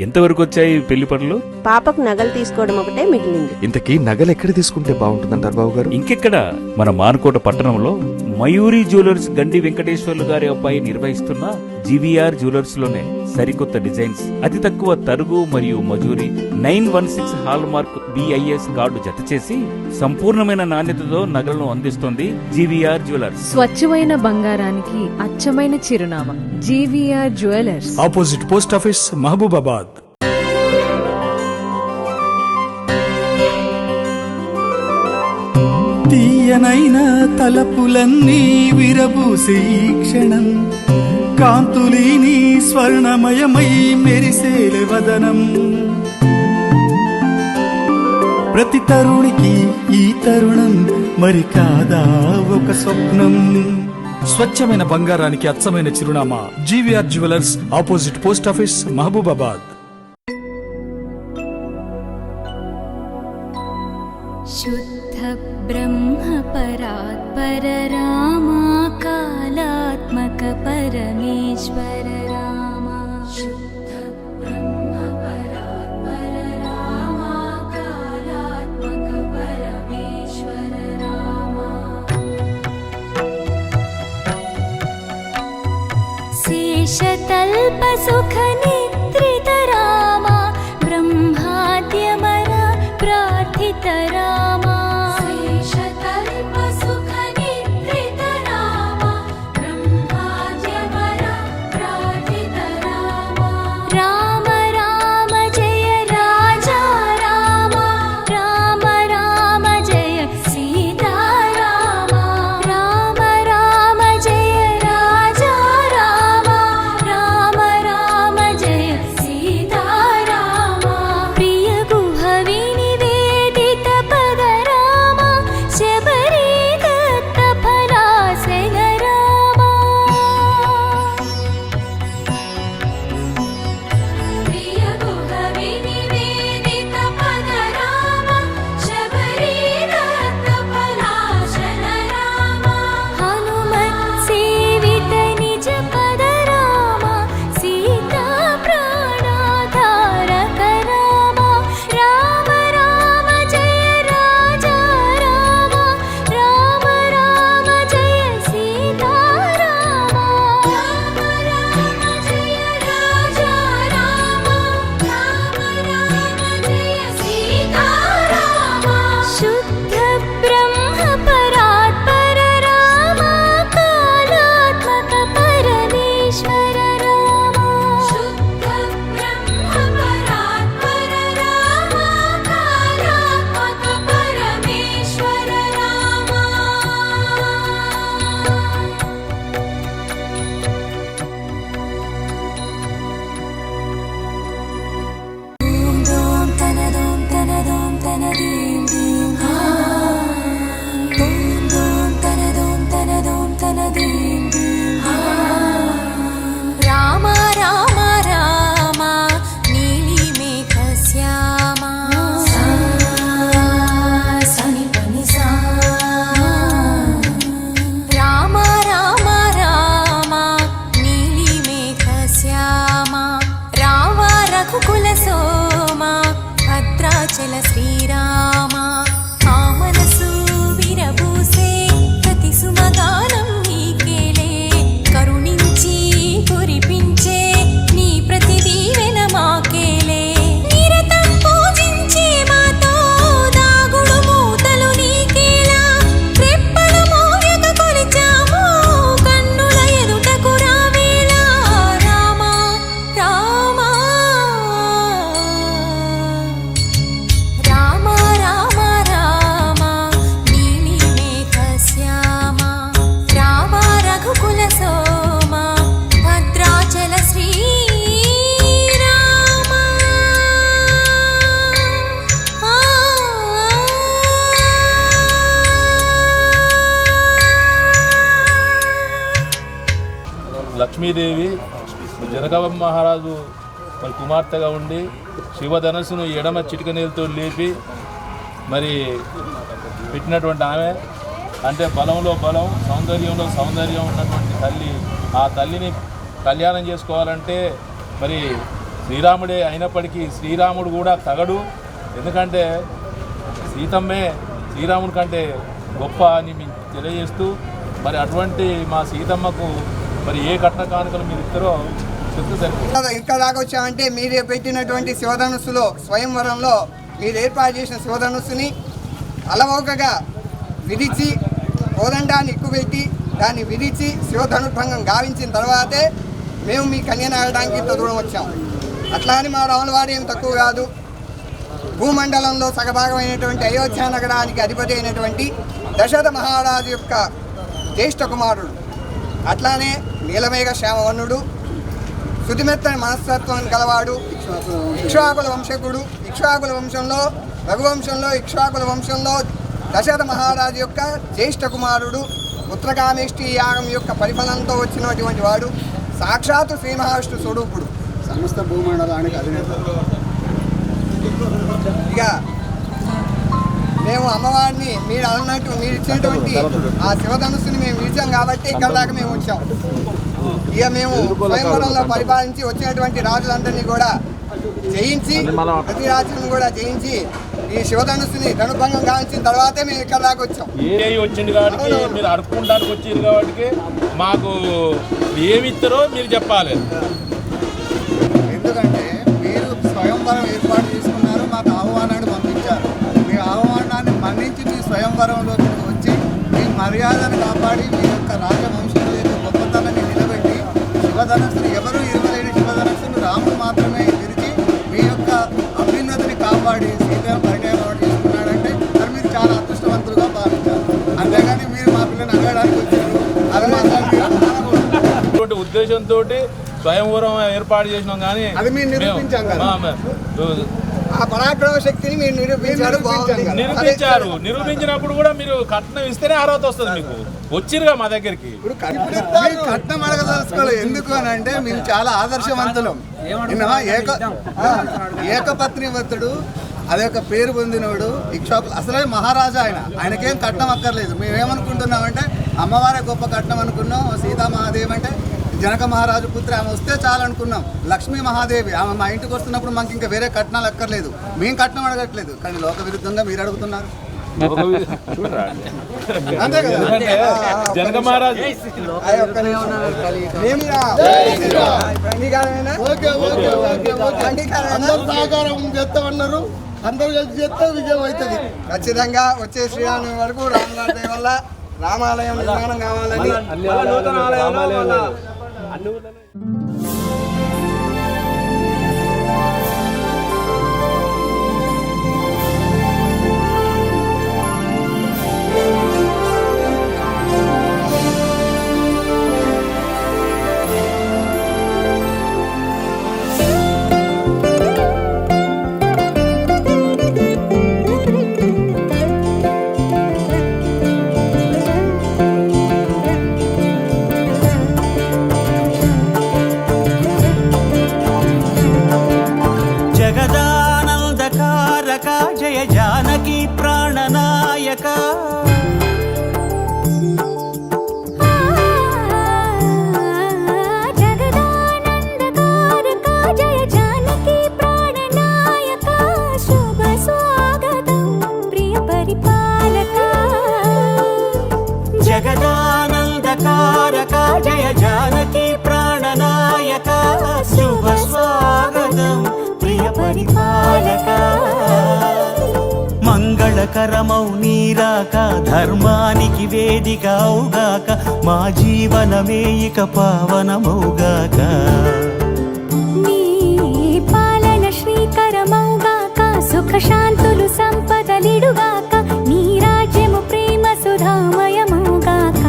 ఎంతవరకు వచ్చాయి పెళ్లి పనులు? పాపకు నగలు తీసుకోవడం ఒకటే మిగిలింది. ఇంతకీ నగలు ఎక్కడ తీసుకుంటే బాగుంటుందంటారు బాబు గారు? ఇంకెక్కడ, మన మానుకోట పట్టణంలో మయూరి జ్యువెలర్స్ గండి వెంకటేశ్వర్లు గారి అబ్బాయి నిర్వహిస్తున్న జీవీఆర్ జ్యువెలర్స్ లోనే సరికొత్త డిజైన్స్, అతి తక్కువ తరుగు మరియు మజూరి, 916 హాల్ మార్క్ BIS కార్డు జత చేసి సంపూర్ణమైన నాణ్యతతో నగలను అందిస్తోంది జీవీఆర్ జ్యువెలర్స్. స్వచ్ఛమైన బంగారానికి అచ్చమైన చిరునామా GVR jewellers, opposite post office, Mahabubabad. తీయనైన తలపులన్నీ విరబూసే ఈ క్షణం, కాంతులీని స్వర్ణమయమై మెరిసేలే వదనం. ప్రతి తరుణికి ఈ తరుణం మరి కాదా ఒక స్వప్నం. స్వచ్ఛమైన బంగారానికి అచ్చమైన చిరునామా GVR jewellers, opposite post office, Mahabubabad. शुद्ध ब्रह्म परात्पर रामा, कालात्मक परमेश्वर रामा. शुद्ध ब्रह्म परात्पर रामा, कालात्मक परमेश्वर रामा. शेषतल्प सुख निद्रित रामा, ब्रह्माद्यमर प्रार्थित रामा. शेषतल्प सुख निद्रित रामा, ब्रह्माद्यमर प्रार्थित रामा. राम राम जय राजा रामा, राम राम जय सीता रामा. राम राम जय राजा रामा, राम राम जय सीता रामा. प्रिय गुहवि निवेदित पद रामा, शबरी दत्त फलासन रामा. प्रिय गुहवि निवेदित पद रामा, शबरी दत्त फलासन रामा. हनुमत् सेवित निज पद रामा, सीता प्राणाधारक रामा. राम राम जय राजा रामा, राम राम जय सीता रामा. राम राम जय राजा रामा, राम राम जय सीता रामा. शुद्ध ब्रह्म परात्पर रामा, कालात्मक परमेश्वर रामा. शुद्ध ब्रह्म परात्पर रामा, कालात्मक परमेश्वर रामा. ఓం దోం తనదోం తనదోం తనదీం దీం ఓం దోం తనదోం తనదోం తనదీం దీం. రామ రామ రామ నీలి మేఘ శ్యామ, సని పని సా. రామ రామ రామ నీలి మేఘ శ్యామ, రామ రఘుకుల సోమ, భద్రాచల శ్రీరామ. ఆ మనసు విరబూసే ప్రతి సుమగానం నీకేలే, కరుణించి కురిపించే నీ ప్రతి దీవెన మాకేలే. నిరతం పూజించే మాతో దాగుడు మూతలు నీకేలా, రెప్పలు మోయక కొలిచాము కన్నుల ఎదుటకు రావేలా. రామ రామ రామ రామ రామ నీలి మేఘ శ్యామ, రామ రఘుకుల సోమ, భద్రాచల శ్రీరామ. లక్ష్మీదేవి జనక మహారాజు మరి కుమార్తెగా ఉండి శివధనస్సును ఎడమ చిటికనీలతో లేపి మరి పెట్టినటువంటి ఆమె, అంటే బలంలో బలం, సౌందర్యంలో సౌందర్యం ఉన్నటువంటి తల్లి. ఆ తల్లిని కళ్యాణం చేసుకోవాలంటే మరి శ్రీరాముడే అయినప్పటికీ శ్రీరాముడు కూడా తగడు. ఎందుకంటే సీతమ్మే శ్రీరాముడి కంటే గొప్ప అని మీకు తెలియజేస్తూ, మరి అటువంటి మా సీతమ్మకు మరి ఏ కట్న కానుకలు మీరు ఇస్తారో చెప్తూ సరిపోతుంది. ఇంకా దాకా వచ్చామంటే మీరే పెట్టినటువంటి శివధనుస్సులో స్వయంవరంలో మీరు ఏర్పాటు చేసిన శివధనుస్సుని అలవోకగా విరిచి కోదండాన్ని ఎక్కుపెట్టి దాన్ని విరిచి శివధనుర్భంగం గావించిన తర్వాతే మేము మీ కన్యను ఆడడానికి ఇంత దూరం వచ్చాము. అట్లా అని మా రాములవాడు ఏం తక్కువ కాదు. భూమండలంలో సగభాగమైనటువంటి అయోధ్య నగరానికి అధిపతి అయినటువంటి దశరథ మహారాజు యొక్క జ్యేష్ఠ కుమారుడు, అట్లానే నీలమేఘ శ్యామవర్ణుడు, శుతిమెత్తని మనస్తత్వం గలవాడు, ఇక్ష్వాకుల వంశకుడు. ఇక్ష్వాకుల వంశంలో రఘువంశంలో ఇక్ష్వాకుల వంశంలో దశరథ మహారాజు యొక్క జ్యేష్ఠ కుమారుడు, ఉత్తరకామేష్టి యాగం యొక్క పరిఫలంతో వచ్చినటువంటి వాడు, సాక్షాత్తు శ్రీ మహావిష్ణు స్వరూపుడు, సమస్త భూమండలానికి అధినేత. ఇక మేము అమ్మవారిని మీరు అన్నట్టు మీరు ఇచ్చినటువంటి ఆ శివధనుస్సుని మేము విడిచాం కాబట్టి ఇక్కడ దాకా మేము వచ్చాం. ఇక మేము స్వయంవరంలో పరిపాలించి వచ్చినటువంటి రాజులందరినీ కూడా జయించి, ప్రతి రాజులను కూడా జయించి ఈ శివధనుస్సుని ధనుభంగం గావించిన తర్వాతే మేము ఇక్కడ దాకా వచ్చాం. ఏ వచ్చింది కాబట్టి మీరు అడుక్కుంటానికి వచ్చింది కాబట్టి మాకు ఏమిస్తారో మీరు చెప్పాలి. ఎందుకంటే మీరు స్వయంవరం ఏర్పాటు చేసుకున్నారు, మాకు ఆహ్వానాన్ని పంపించారు. మీ ఆహ్వానాన్ని మన్నించి మీ స్వయంవరంలోకి వచ్చి మీ మర్యాదను కాపాడి మీ యొక్క రాజవంశంలో యొక్క గొప్పతనాన్ని నిలబెట్టి శివధనస్సును ఎవరు ఇరవలేని శివధనస్సును రాముడు మాత్రమే విరిచి మీ యొక్క అభ్యున్నతిని కాపాడి సీతను పరిణామం చేసుకున్నాడంటే మరి మీరు చాలా అదృష్టవంతులుగా భావించారు. అంతేగాని మీరు మా పిల్లని అడగడానికి వచ్చారు, అది మాత్రం మీరు అనకూడదు. ఉద్దేశంతో స్వయంవరం ఏర్పాటు చేసినాం కానీ అది మీరు నిరూపించాం కదా. ఆ పరాక్రమ శక్తిని మీరు నిరూపించారు. నిరూపించినప్పుడు కూడా మీరు కట్నం ఇస్తేనే అర్హత వస్తుంది. మీకు వచ్చిరుగా మా దగ్గరికి. కట్నం అడగదలుచుకోలేదు. ఎందుకు అని అంటే మీరు చాలా ఆదర్శవంతులం. ఏకపత్నివతుడు అదే ఒక పేరు పొందినోడు ఇక్ష్వాకు అసలే మహారాజా. ఆయనకేం కట్నం అక్కర్లేదు. మేమేమనుకుంటున్నామంటే అమ్మవారే గొప్ప కట్నం అనుకున్నాం. సీతామహాదేవి అంటే జనక మహారాజు పుత్రి, ఆమె వస్తే చాలు అనుకున్నాం. లక్ష్మీ మహాదేవి ఆమె మా ఇంటికి వస్తున్నప్పుడు మాకు ఇంకా వేరే కట్నాలు అక్కర్లేదు. మేము కట్నం అడగట్లేదు, కానీ లోక విరుద్ధంగా మీరు అడుగుతున్నారు. అంతే కదా. జనక మహారాజు అందరూ సహకారం చేస్తామన్నారు, అందరూ కలిసి చేస్తే విజయం అవుతుంది. ఖచ్చితంగా వచ్చే శ్రీరామ వరకు రామరాజు వల్ల రామాలయం నిర్మాణం కావాలని జయ జానకి ప్రాణనాయక జగదానందకారక జయ జానకి ప్రాణనాయక శుభ స్వాగతం ప్రియ పరిపాలక జగదానందకారక జయ జానకి ప్రాణనాయక శుభ స్వాగతం ప్రియ పరిపాలక మంగళకరమౌ నీరాక ధర్మానికి వేదిక అవుగాక మా జీవనమే ఇక పావనమౌగాక నీ పాలన శ్రీకరమౌగాక సుఖ శాంతులు సంపదలిడుగాక నీ రాజ్యము ప్రేమ సుధామయమౌగాక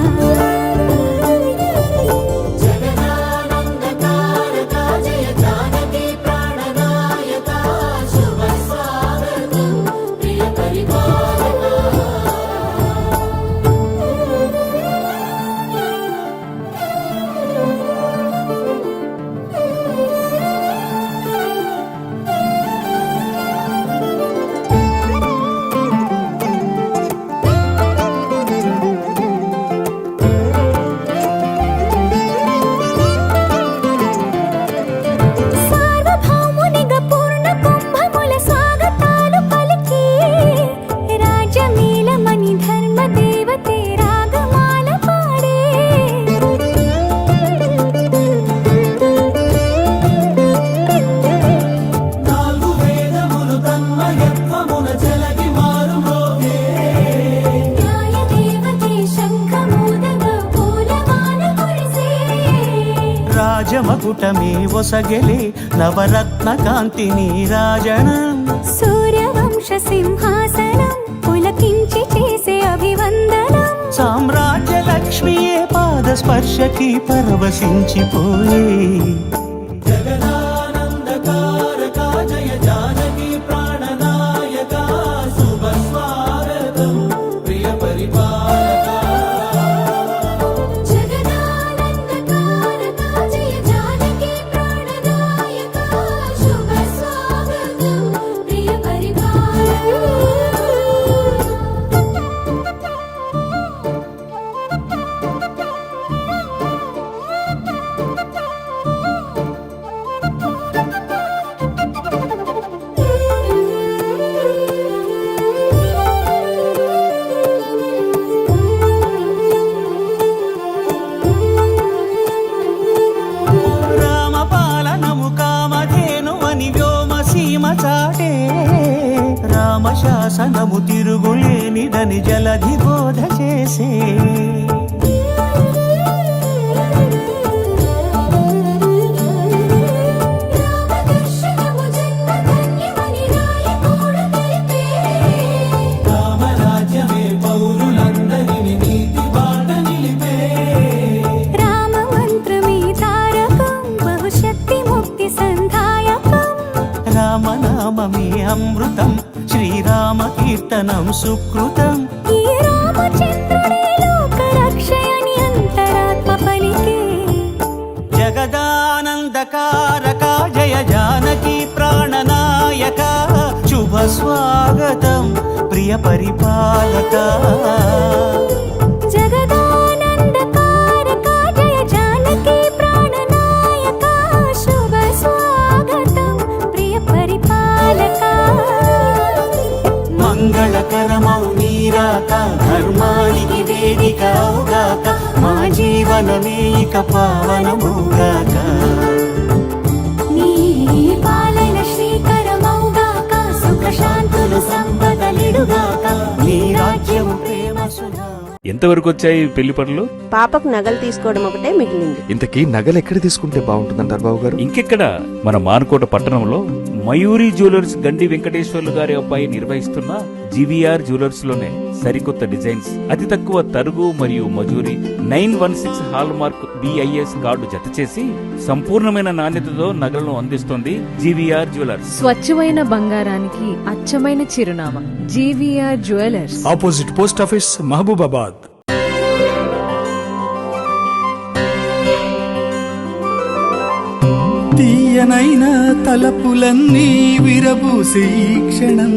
రాజమకుటమే ఒసగెలే నవరత్న కాంతి నీరాజనం సూర్యవంశ సింహాసనం పులకించి చేసే అభివందనం సామ్రాజ్య లక్ష్మియే పాద స్పర్శకి పరవశించిపోయే జగదానందకారక జయ జానకి ప్రాణనాయక శుభ స్వాగతం ప్రియ పరిపాలక జగదానందకారక జయ జానకి ప్రాణనాయక శుభ స్వాగతం ప్రియ రామపాలనము కామధేను అని వ్యోమ సీమ చాటే రామశాసనము తిరుగులేనిదని జలధి బోధ చేసే రామదర్శనము జన్మధన్యమని రాయకూడ తెలిపే రామరాజ్యమే పౌరులందరిని నీతి బాట నిలిపే రామ మంత్రమే తారకం బహుశక్తి ముక్తి సంధాయకం రామనామమే అమృతం శ్రీరామ కీర్తనం సుకృతం ఈ రామచంద్రుడే లోక రక్షయని అంతరాత్మ పలికే జగదానందకారక జయ జానకి ప్రాణనాయక శుభ స్వాగతం ప్రియ పరిపాలక జగదానందకారక జయ జానకి ప్రాణనాయక శుభ స్వాగతం ప్రియ పరిపాలక మంగళకరమౌ నీరాక ధర్మానికి వేదిక అవుగాక మా జీవనమే ఇక పావనమౌగాక నీ పాలన శ్రీకరమౌగాక సుఖ శాంతులు సంపదలిడుగాక నీ రాజ్యము ప్రేమ సుధా ఎంతవరకు వచ్చాయి పెళ్లి పనులు? పాపకు నగలు తీసుకోవడం ఒకటే మిగిలింది. ఇంతకీ నగలు ఎక్కడ తీసుకుంటే బాగుంటుందంటారు బాబు గారు? ఇంకెక్కడ, మన మానుకోట పట్టణంలో మయూరి జ్యువెలర్స్ గండి వెంకటేశ్వర్లు గారి అబ్బాయి నిర్వహిస్తున్న జీవీఆర్ జ్యువెలర్స్ లోనే సరికొత్త డిజైన్స్, అతి తక్కువ తరుగు మరియు మజూరి, 916 హాల్ మార్క్ BIS కార్డు జత చేసి సంపూర్ణమైన నాణ్యతతో నగలను అందిస్తోంది జీవీఆర్ జ్యువెలర్స్. స్వచ్ఛమైన బంగారానికి అచ్చమైన చిరునామా GVR jewellers, opposite post office, Mahabubabad. తీయనైన తలపులన్నీ విరబూసే ఈ క్షణం,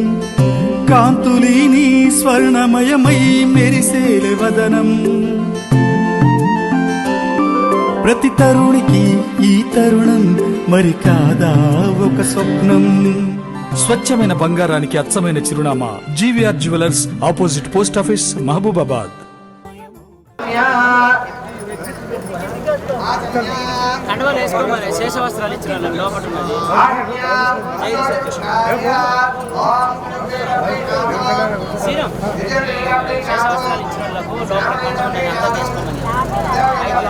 కాంతులీని స్వర్ణమయమై మెరిసేలే వదనం. ప్రతి తరుణికి ఈ తరుణం మరి కాదా ఒక స్వప్నం. స్వచ్ఛమైన బంగారానికి అచ్చమైన చిరునామా GVR jewellers, opposite post office, Mahabubabad. కండవాలు వేసుకోమని శేష వస్త్రాలు ఇచ్చిన లోపల శ్రీరామ్ శేష వస్త్రాలు ఇచ్చిన వాళ్ళకు లోపల కండవాలు అంతా తీసుకోమని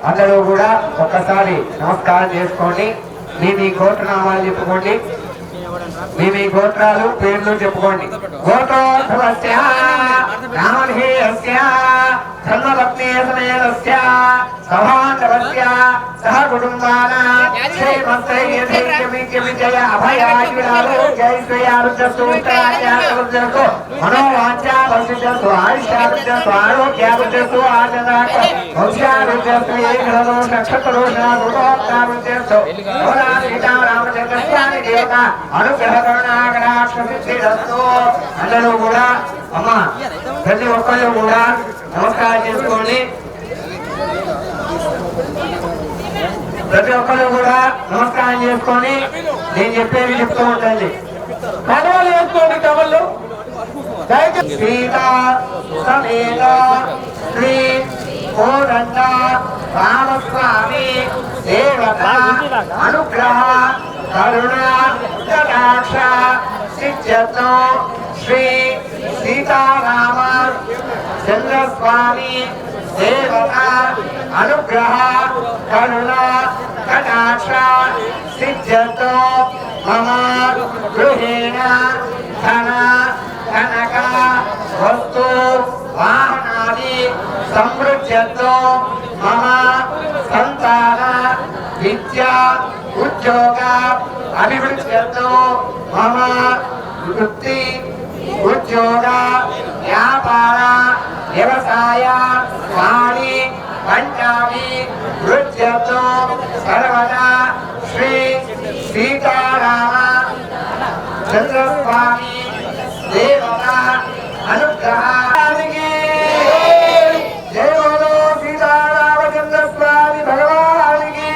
అందరూ కూడా ఒక్కసారి నమస్కారం చేసుకోండి. మీ గోత్రనామాలు చెప్పుకోండి. మీ గోత్రాలు పేర్లు చెప్పుకోండి. గోత్రోద్భవస్య రామధేయస్య ధర్మపత్ని సమేతస్య సభాంధవస్య సహ కుటుంబానాం శ్రీమత్రైర్యైక్యమిక్య అభయాయురాలు జై శ్రీయారుద్రస్తు మనోవాంఛ పరిశుద్ధస్తు ఆయుష్యాభివృద్ధస్తు ఆరోగ్యాభివృద్ధస్తు వంశాభివృద్ధస్తు ఏ గ్రహదోష నక్షత్రదోష ఋతోక్తాభివృద్ధస్తు సీతారామచంద్ర స్వామి దేవత అనుగ్రహ కరుణాకటాక్షసిద్ధిరస్తు. అందరూ కూడా అమ్మ ప్రతి ఒక్కరు కూడా నమస్కారం చేసుకోండి. ప్రతి ఒక్కరు కూడా నమస్కారం చేసుకొని నేను చెప్పేది చెప్తూ ఉండండి. కడవలు వేసుకోండి. కవళ్ళు సీతా సమేత శ్రీ కోదండ రామస్వామి దేవత అనుగ్రహ కరుణ కటాక్ష సిద్ధ్యతో శ్రీ సీతారామ చంద్రస్వామి దేవత అనుగ్రహ కరుణ కటాక్ష సిద్ధ్యతో మమ గృహేణ ధన కనక వస్తు వాహనాది సమృద్ధ్యతో మమ సంతాన విద్య ఉద్యోగ అభివృద్ధ్యతో మమ వృత్తి ఉద్యోగ వ్యాపార వ్యవసాయ వాణి పంచామి వృత్యతో సర్వదా శ్రీ సీతారామ చంద్రస్వామి దేవత అనుగ్రహానికి జై బోలో సీతారామచంద్ర స్వామి భగవానికి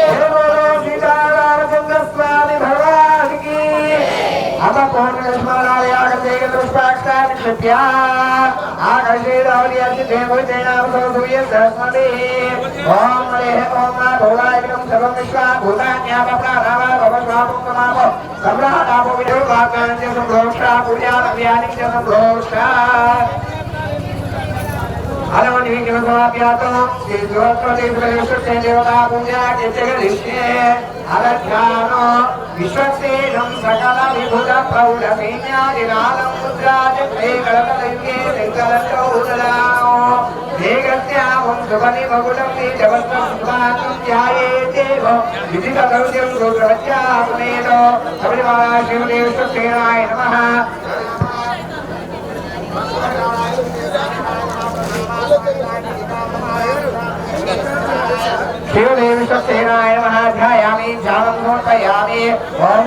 జై బోలో సీతారామచంద్ర స్వామి భగవానికి పుష్పాక్షాక్షిప్య ఆకర్షేదావలి దేవతేనామసూయ సరస్వతి ఓం హరే ఓం భౌరాయకం సర్వం విశ్వా భూతాన్యాపప్రాణామాపో సమ్రాటాపో విదోపాకాంత్య సంభ్రోక్ష పూజానవ్యాని చ సంభ్రోక్ష అలవనివిగ్రహమాప్యాతో శ్రీ సరస్వతి ప్రవేశే దేవతా పూజా చిత్తగలిష్యే అలధ్యానో విశ్వసేనం సకల విభుత ప్రౌఢ సైన్యాదినాదం ముద్రాజే కళకలైకే శంకరచౌదరానో దేగస్యావం సుబలి మగుళం నీచవస్త్రం సుభాతం ధ్యాయేదేవ విధితగౌద్యం గోత్రవచ్చాపునేదో శబరిమల శివదేవ విశ్వసేనాయ నమః. शिवदेव विश्वसेनाय नमः. ध्यायामि ध्यानं समर्पयामि. ओम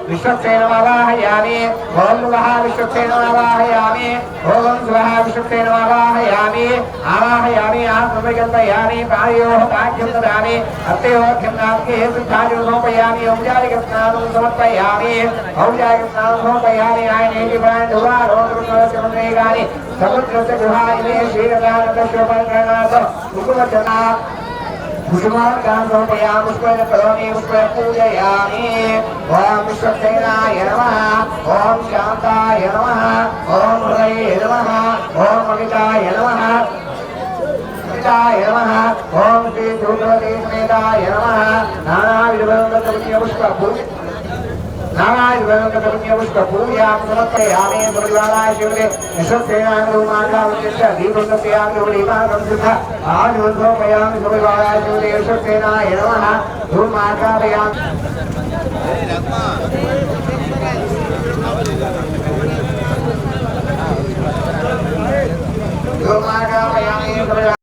विश्वसेनमावाहयामि. ओम नमः विश्वसेनमावाहयामि. ओम स्वः विश्वसेनमावाहयामि. आवाहयामि आत्मविकल्पयामि. पादयोः पाद्यं ददामि. हस्तयोर्घ्यं नास्के सिद्धादिं समर्पयामि. औपचारिकस्नानं समर्पयामि. औपचारिकस्नानं समर्पयामि. आयनेति प्राणुवारोन्द्रसमुद्रेगानि समुद्रस्य गुहायिने श्रीरदानन्दशोभनगणात् कुकुमचना कुसुमार्गान् समर्पयामि. पुष्पेण करोमि पुष्पेण पूजयामि. ओम विश्वसेनाय नमः. ओम शान्ताय नमः. ओम हृदये नमः. ओम अमिताय नमः. अमिताय नमः. ओम श्री धूम्रवती समेताय नमः. नानाविधपुष्पपूजां समर्पयामि. परिवाराय शिवते विश्वसेनानुमानावशिष्य दीपकस्यामि दीपाकं सिद्ध आदिवन्धोपयामि. परिवाराय शिवते विश्वसेनाय नमः. धूमार्गापयामि. धूमार्गापयामि.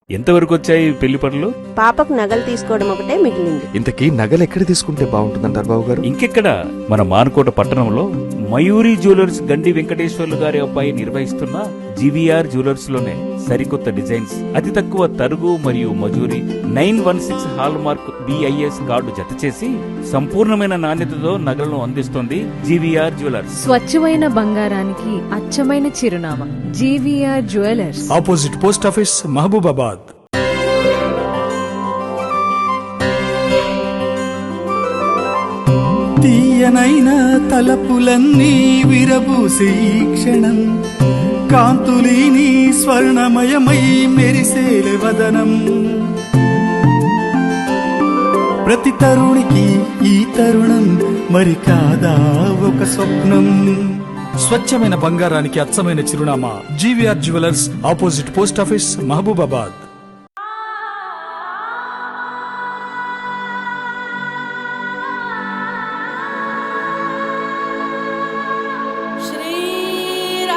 ఎంతవరకు వచ్చాయి పెళ్లి పనులు? పాపకు నగలు తీసుకోవడం ఒకటే మిగిలింది. ఇంతకీ నగలు ఎక్కడ తీసుకుంటే బాగుంటుందంటారు బాబు గారు? ఇంకెక్కడ, మన మానుకోట పట్టణంలో మయూరి జ్యువెలర్స్ గండి వెంకటేశ్వర్లు గారి అబ్బాయి నిర్వహిస్తున్న జీవీఆర్ జ్యువెలర్స్ లోనే సరికొత్త డిజైన్స్, అతి తక్కువ తరుగు మరియు మజూరి, 916 హాల్ మార్క్ BIS కార్డు జత చేసి సంపూర్ణమైన నాణ్యతతో నగలను అందిస్తోంది జీవీఆర్ జ్యువెలర్స్. స్వచ్ఛమైన బంగారానికి అచ్చమైన చిరునామా GVR jewellers, opposite post office, Mahabubabad. తీయనైన తలపులన్నీ విరబూసే ఈ క్షణం, కాంతులీని స్వర్ణమయమై మెరిసేలే వదనం. ప్రతి తరుణికి ఈ తరుణం మరి కాదా ఒక స్వప్నం. స్వచ్ఛమైన బంగారానికి అచ్చమైన చిరునామా GVR jewellers, opposite post office, Mahabubabad. Sriram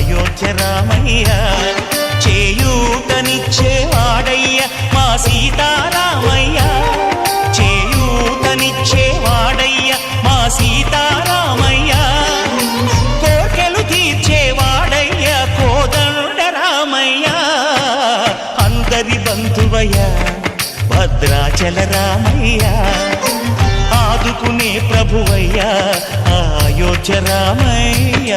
Ayodhya Ramayya చేయూతనిచ్చేవాడయ్య మా సీతారామయ్య చేయూతనిచ్చేవాడయ్య మా సీతారామయ్య కోర్కెలు తీర్చేవాడయ్య కోదండ రామయ్య అందరి బంధువయ్య భద్రాచల రామయ్య ఆదుకునే ప్రభువయ్య అయోధ్య రామయ్య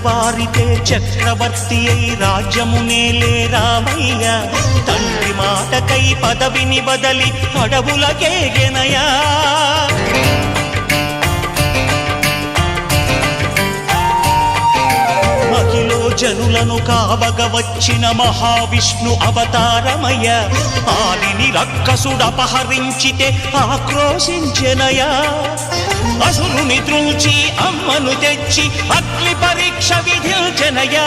వారితే చక్రవర్తి అయి రాజ్యమునేలే రామయ్య తండ్రి మాటకై పదవిని బదలి అడవులకేగెనయా మహిలో జనులను కావగ వచ్చిన మహావిష్ణు అవతారమయ్య ఆలిని రక్కసుడపహరించితే ఆక్రోశించెనయా అసురుని త్రుంచి అమ్మను తెచ్చి అగ్ని పరీక్ష విధించెనయా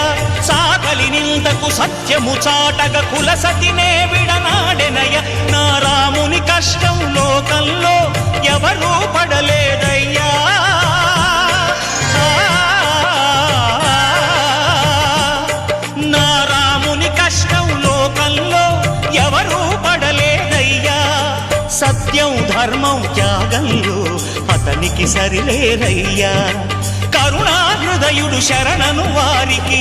సాగలి నిందకు సత్యము చాటగ కుల సతినే విడనాడెనయ నా రాముని కష్టం లోకంలో ఎవరూ పడలేదయ్యా నా రాముని కష్టం లోకంలో ఎవరూ పడలేదయ్యా సత్యం ధర్మం త్యాగంలో అతనికి సరిలేరయ్యా కరుణా హృదయుడు శరణను వారికి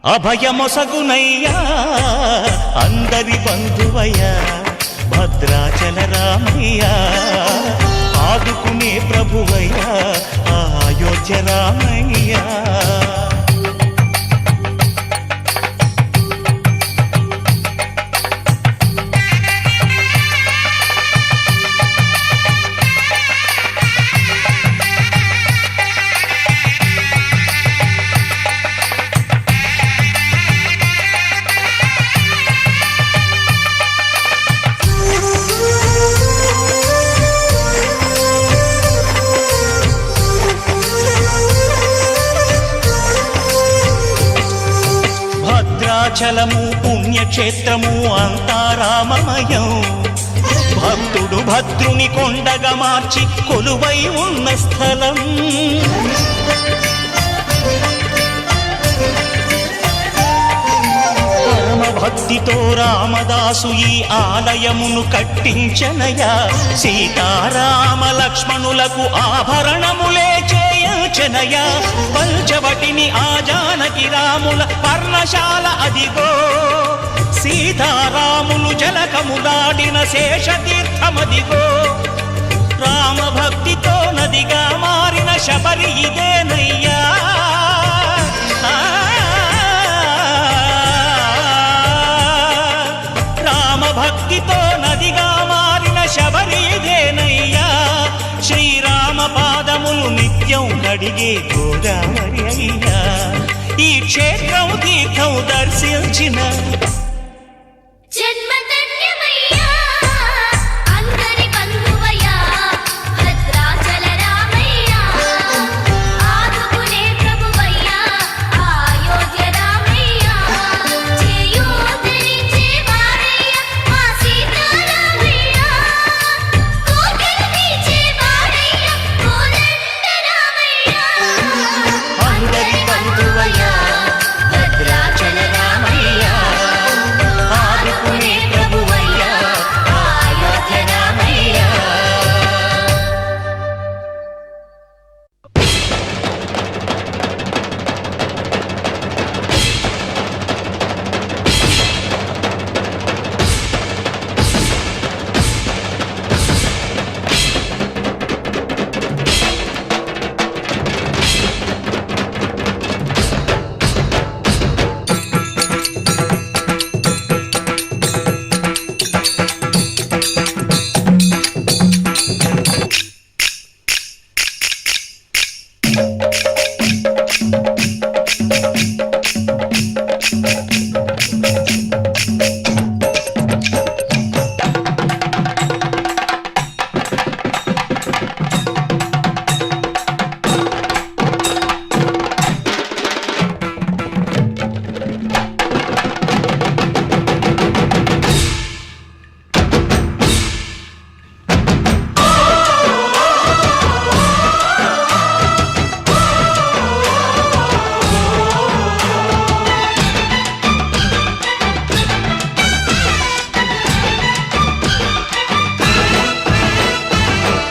అభయమొసగునయ్యా అందరి బంధువయ్యా భద్రాచల రామయ్య ఆదుకునే ప్రభువయ్యా అయోధ్య రామయ్య చలము పుణ్యక్షేత్రము అంతా రామమయం భక్తుడు భద్రుని కొండగా మార్చి కొలువై ఉన్న స్థలం పరమ భక్తితో రామదాసు ఈ ఆలయమును కట్టించనయా సీతారామ లక్ష్మణులకు ఆభరణములే చేయచనయా పంచవటిని ఆ జానకి రాముల పర్ణశాల అదిగో సీతారాములు జలకములాడిన శేషతీర్థమదిగో రామభక్తితో నదిగా మారిన శబరి ఇదేనయ్యా రామభక్తితో నదిగా మారిన శబరి ఇదేనయ్యా శ్రీరామ పాదములు నిత్యం కడిగే గోదావరి అయ్యా ఈ క్షేత్రం తీర్థం దర్శించిన భద్రాచల రామయ్య ఆదుకునే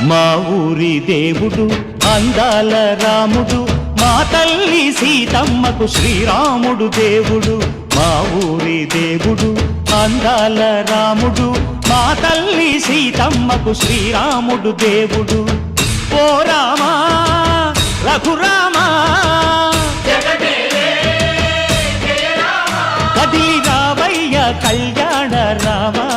మా ఊరి దేవుడు అందాల రాముడు మా తల్లి సీతమ్మకు శ్రీరాముడు దేవుడు మా ఊరి దేవుడు అందాల రాముడు మా తల్లి సీతమ్మకు శ్రీరాముడు దేవుడు ఓ రామా రఘురామా కదిలి రావయ్య కళ్యాణ రామా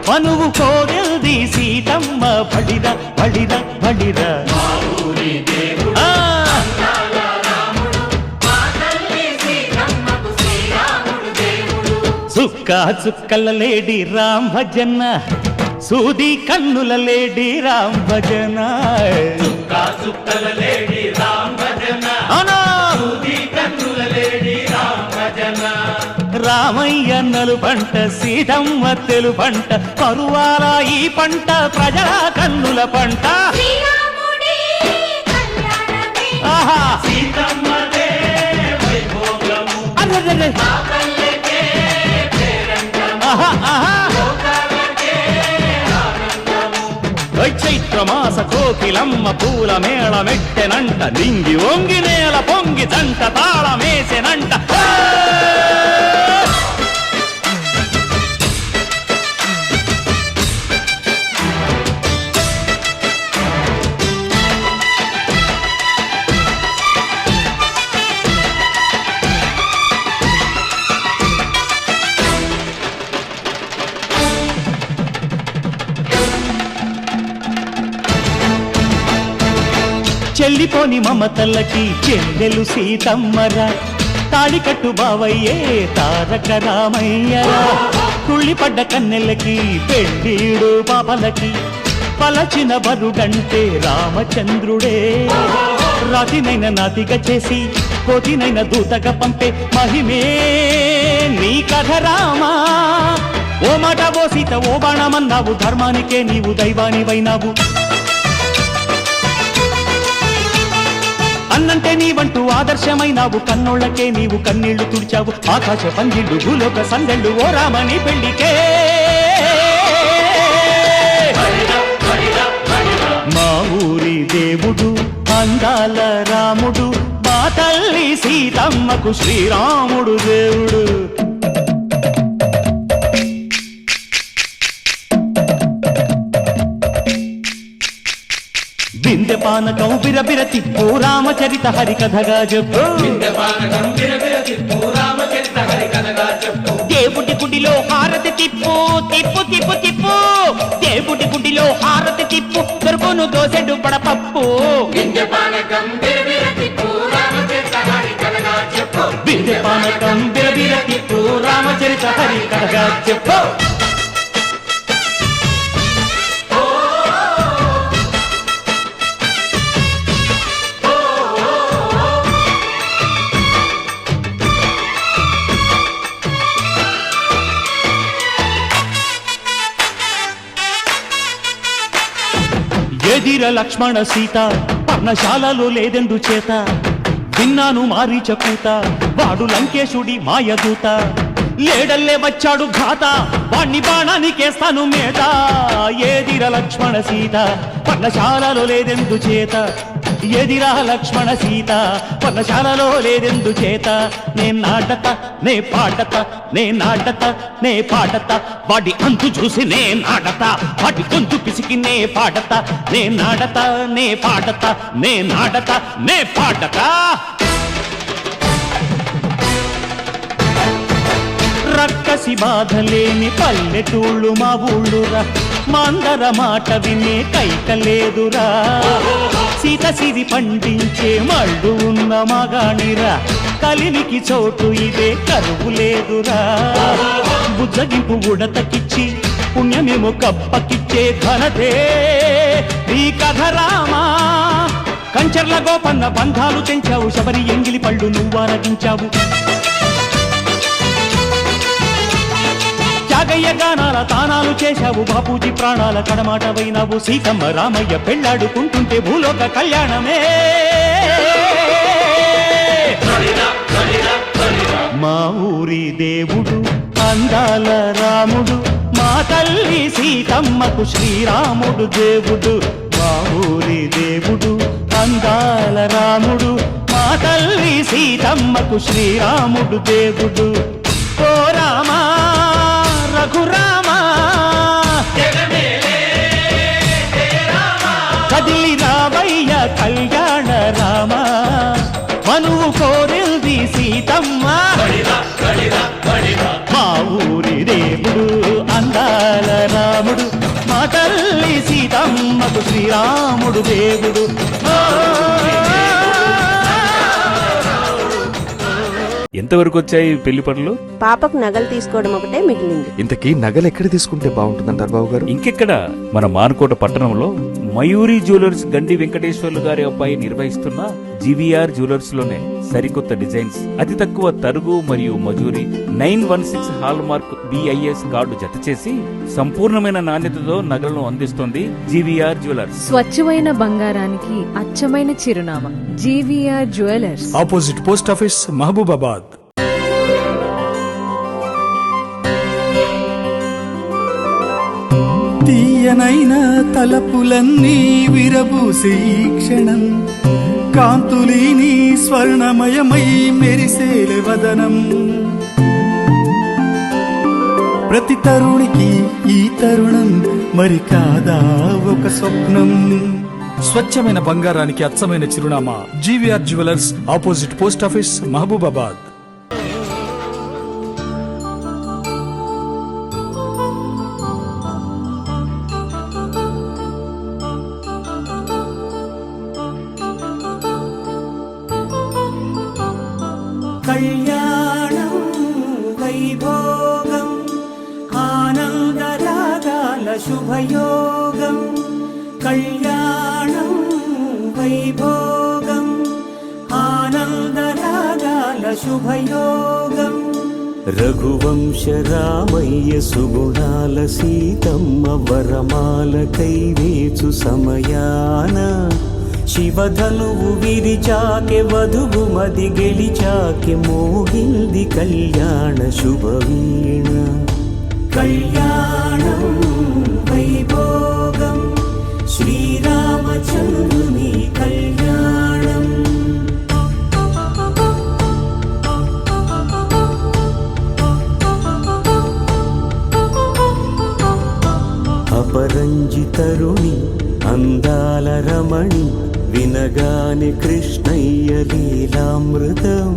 మనువు కోరెల్ది సీతమ్మ బడిర బడిర బడిర చుక్క చుక్కల లేడి రామ్ భజన సూది కన్నుల లేడి రామ్ భజన చుక్కల లేడి రామ్ భజన సూది కన్నుల లేడి రామ్ భజన రామయ్య నలు పంట సీతమ్మ తెలు పంట పరువాల ఈ పంట ప్రజల కన్నుల పంట ఆహా సీతమ్మదే వైభోగము అరే చైత్రమాస కోకిలమ్మ పూల మేళ మెట్టెనంట లింగి వంగి నేల పొంగి జంట తాళమేసెనంట చెల్లిపోని మమతల్లకి చెల్లెలు సీతమ్మరా తాళికట్టు బావయ్యే తారక రామయ్యరా కుళ్ళిపడ్డ కన్నెలకి పెళ్ళీడు పాపలకి పలచిన బరుడంటే రామచంద్రుడే రాతినైన నాతిగా చేసి కోతినైన దూతగా పంపే మహిమే నీ కథ రామా ఓ మాట ఓ సీత ఓ బాణమన్నావు ధర్మానికే నీవు దైవానివైనావు అన్నంటే నీవంటూ ఆదర్శమైనావు కన్నోళ్ళకే నీవు కన్నీళ్లు తుడిచావు ఆకాశ పందిళ్ళు భూలోక సందెళ్ళు ఓ రామని పెళ్లికే మా ఊరి దేవుడు అందాల రాముడు మా తల్లి సీతమ్మకు శ్రీరాముడు దేవుడు బిందె పానకం బిరబిర తిప్పు రామచరిత హరికథగా చెప్పు దేవుడి గుడిలో హారతి తిప్పు తిప్పు తిప్పు తిప్పు దేవుడి గుడిలో హారతి తిప్పు దొరుకును దోసెడు పడపప్పు బిందె పానకం బిరబిర తిప్పు రామచరిత హరికథగా చెప్పు ఎదిర లక్ష్మణ సీత పర్ణశాలలో లేదెందు చేత విన్నాను మారీచ కూత వాడు లంకేశుడి మాయదూత లేడల్లే వచ్చాడు ఘాత వాణ్ణి బాణానికేస్తాను మేత ఏదిర లక్ష్మణ సీత పర్ణశాలలో లేదెందు చేత ఎదిరా లక్ష్మణ సీత పర్ణశాలలో లేదెందు చేత నే నాటత నే పాడత నే నాటత నే పాడత వాడి అంతు చూసి నే నాటత వాడి గొంతు పిసికి నే పాడత నే నాటత నే పాడత నే నాటత నే పాడత రక్కసి బాధలేని పల్లెటూళ్ళు మా ఊళ్ళురా మాందర మాట వినే కైకలేదురా సీత సిరి పండించే మళ్ళు ఉన్న మగాణిరా కలినికి చోటు ఇదే కరువు లేదురా బుజ్జగింపు ఉడతకిచ్చి పుణ్యమేమో కప్పకిచ్చే ఘనతే ఈ కథ రామా కంచర్ల గోపన్న బంధాలు తెంచావు శబరి ఎంగిలి పళ్ళు నువ్వారగించావు త్యాగయ్య గానాల తానాలు చేశావు బాపూజీ ప్రాణాల కడమాటవైనావు సీతమ్మ రామయ్య పెళ్ళాడుకుంటుంటే భూలోక కళ్యాణమే మా ఊరి దేవుడు అందాల రాముడు మా తల్లి సీతమ్మకు శ్రీరాముడు దేవుడు మా మా ఊరి దేవుడు అందాల రాముడు మా తల్లి సీతమ్మకు శ్రీరాముడు దేవుడు ఓ రామా రఘురామా కదిలి రావయ్య కళ్యాణ రామ మనువు కోరింది సీతమ్మ మా ఊరి దేవుడు అందాల రాముడు మా తల్లి సీతమ్మకు శ్రీరాముడు దేవుడు ఎంతవరకు వచ్చాయి పెళ్లి పనులు? పాపకు నగలు తీసుకోవడం ఒకటే మిగిలింది. ఇంతకీ నగలు ఎక్కడ తీసుకుంటే బాగుంటుందంటారు బాబు గారు? ఇంకెక్కడ, మన మానుకోట పట్టణంలో మయూరి జ్యువెలర్స్ గండి వెంకటేశ్వర్లు గారి అబ్బాయి నిర్వహిస్తున్న జీవీఆర్ జ్యువెలర్స్ లోనే సరికొత్త డిజైన్స్, అతి తక్కువ తరుగు మరియు మజూరి, 916 హాల్ మార్క్ BIS కార్డు జత చేసి సంపూర్ణమైన నాణ్యతతో నగలను అందిస్తోంది జీవీఆర్ జ్యువెలర్స్. స్వచ్ఛమైన బంగారానికి అచ్చమైన చిరునామా GVR jewellers, opposite post office, Mahabubabad. తీయనైన తలపులన్నీ విరబూసే ఈ క్షణం, కాంతులీని స్వర్ణమయమై మెరిసేలే వదనం. ప్రతి తరుణికి ఈ తరుణం మరి కాదా ఒక స్వప్నం. స్వచ్ఛమైన బంగారానికి అచ్చమైన చిరునామా GVR jewellers, opposite post office, Mahabubabad. కళ్యాణం వైభోగం ఆనందరాగాల శుభయోగం. కళ్యాణం వైభోగం ఆనందరాగాల శుభయోగం. రఘువంశ రామయ్య సుగుణాల సీతమ్మ వరమాల కైవేచు సమయాన శివధనువు విరిచాకె వధువు మది గెలిచాకె మోగింది కళ్యాణ శుభవీణ. కళ్యాణం వైభోగం శ్రీరామచంద్రుని కళ్యాణం. అపరంజి తరుణి అందాల రమణి వినగానే కృష్ణయ్య లీలామృతం.